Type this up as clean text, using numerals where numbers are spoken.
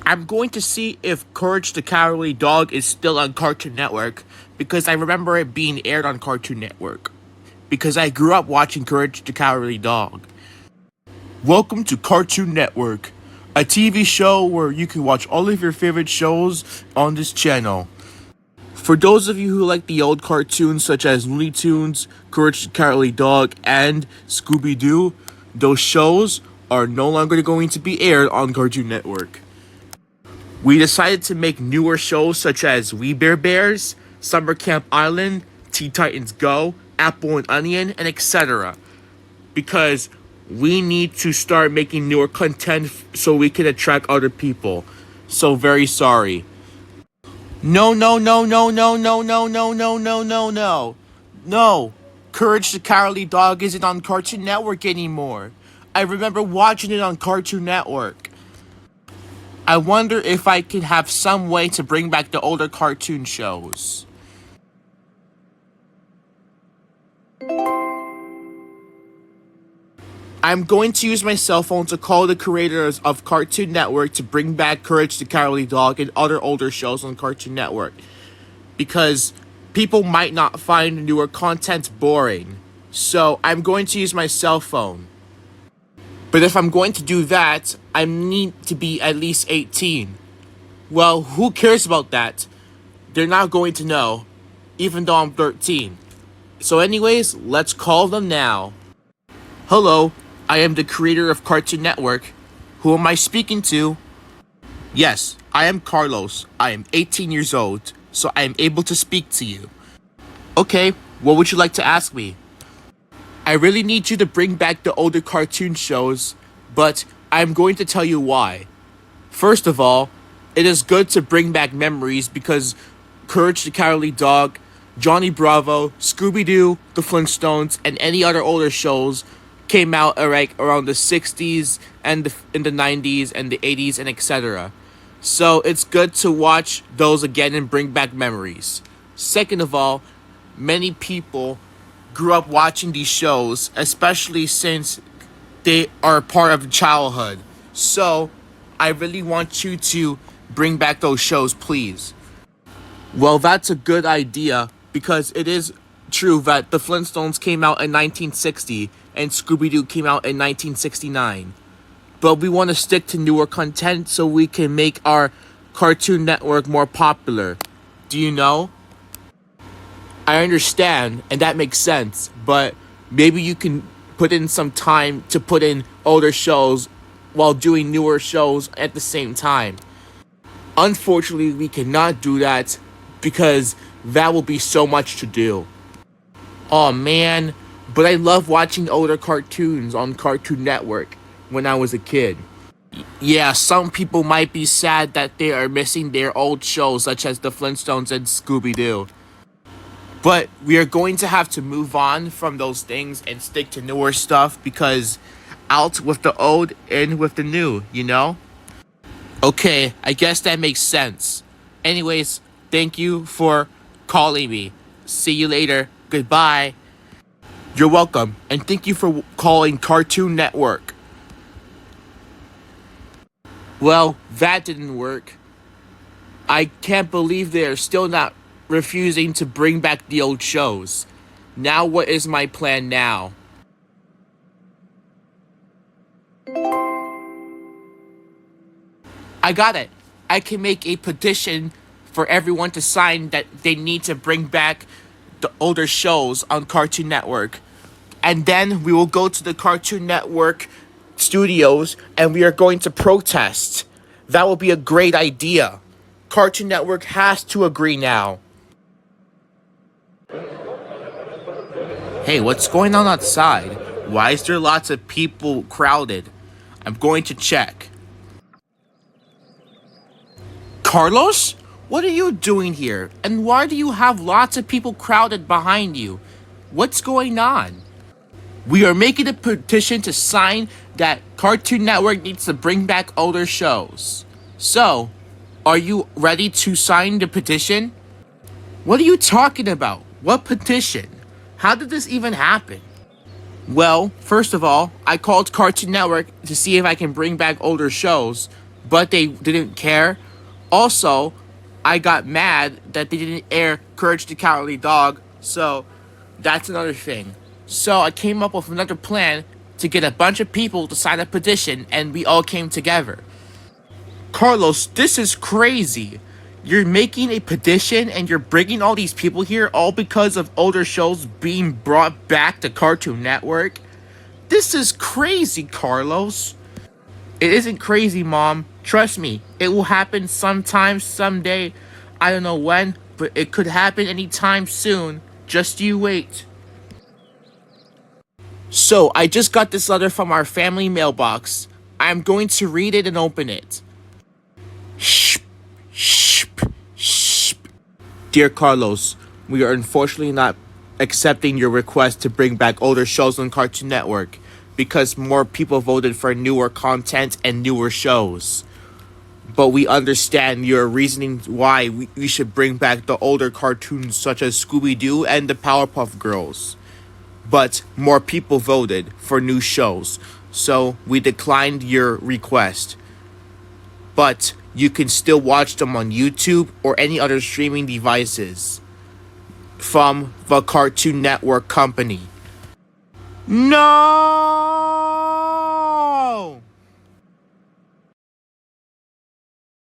I'm going to see if Courage the Cowardly Dog is still on Cartoon Network because I remember it being aired on Cartoon Network. Because I grew up watching Courage the Cowardly Dog. Welcome to Cartoon Network, a TV show where you can watch all of your favorite shows on this channel. For those of you who like the old cartoons such as Looney Tunes, Courage the Cowardly Dog, and Scooby Doo, those shows are no longer going to be aired on Cartoon Network. We decided to make newer shows such as We Bare Bears, Summer Camp Island, Teen Titans Go, Apple and Onion, and etc. Because we need to start making newer content so we can attract other people. So very sorry. No, no, no, no, no, no, no, no, no, no, no, no. No. Courage the Cowardly Dog isn't on Cartoon Network anymore. I remember watching it on Cartoon Network. I wonder if I could have some way to bring back the older cartoon shows. I'm going to use my cell phone to call the creators of Cartoon Network to bring back Courage the Cowardly Dog and other older shows on Cartoon Network. Because people might not find newer content boring. So I'm going to use my cell phone. But if I'm going to do that, I need to be at least 18. Well, who cares about that? They're not going to know, even though I'm 13. So anyways, let's call them now. Hello, I am the creator of Cartoon Network. Who am I speaking to? Yes, I am Carlos. I am 18 years old, so I am able to speak to you. Okay, what would you like to ask me? I really need you to bring back the older cartoon shows, but I'm going to tell you why. First of all, it is good to bring back memories because Courage the Cowardly Dog, Johnny Bravo, Scooby Doo, The Flintstones, and any other older shows came out around the 60s and in the 90s and the 80s and etc. So it's good to watch those again and bring back memories. Second of all, many people grew up watching these shows, especially since they are part of childhood. So I really want you to bring back those shows, please. Well, that's a good idea because it is true that the Flintstones came out in 1960 and Scooby-Doo came out in 1969. But we want to stick to newer content so we can make our Cartoon Network more popular. Do you know? I understand, and that makes sense, but maybe you can put in some time to put in older shows while doing newer shows at the same time. Unfortunately, we cannot do that because that will be so much to do. Oh man, but I love watching older cartoons on Cartoon Network when I was a kid. Yeah, some people might be sad that they are missing their old shows such as The Flintstones and Scooby-Doo. But we are going to have to move on from those things and stick to newer stuff because out with the old, in with the new, you know? Okay, I guess that makes sense. Anyways, thank you for calling me. See you later. Goodbye. You're welcome, and thank you for calling Cartoon Network. Well, that didn't work. I can't believe they're still not refusing to bring back the old shows. Now what is my plan now? I got it. I can make a petition for everyone to sign that they need to bring back the older shows on Cartoon Network. And then we will go to the Cartoon Network studios and we are going to protest. That will be a great idea. Cartoon Network has to agree now. Hey, what's going on outside? Why is there lots of people crowded? I'm going to check. Carlos? What are you doing here? And why do you have lots of people crowded behind you? What's going on? We are making a petition to sign that Cartoon Network needs to bring back older shows. So, are you ready to sign the petition? What are you talking about? What petition? How did this even happen? Well, first of all, I called Cartoon Network to see if I can bring back older shows, but they didn't care. Also, I got mad that they didn't air Courage the Cowardly Dog, so that's another thing. So I came up with another plan to get a bunch of people to sign a petition, and we all came together. Carlos, this is crazy. You're making a petition and you're bringing all these people here all because of older shows being brought back to Cartoon Network? This is crazy, Carlos. It isn't crazy, Mom. Trust me, it will happen sometime, someday. I don't know when, but it could happen anytime soon. Just you wait. So, I just got this letter from our family mailbox. I'm going to read it and open it. Shh, shh, shh. Dear Carlos, we are unfortunately not accepting your request to bring back older shows on Cartoon Network because more people voted for newer content and newer shows. But we understand your reasoning why we should bring back the older cartoons such as Scooby-Doo and the Powerpuff Girls. But more people voted for new shows, so we declined your request. But you can still watch them on YouTube or any other streaming devices from the Cartoon Network company. No!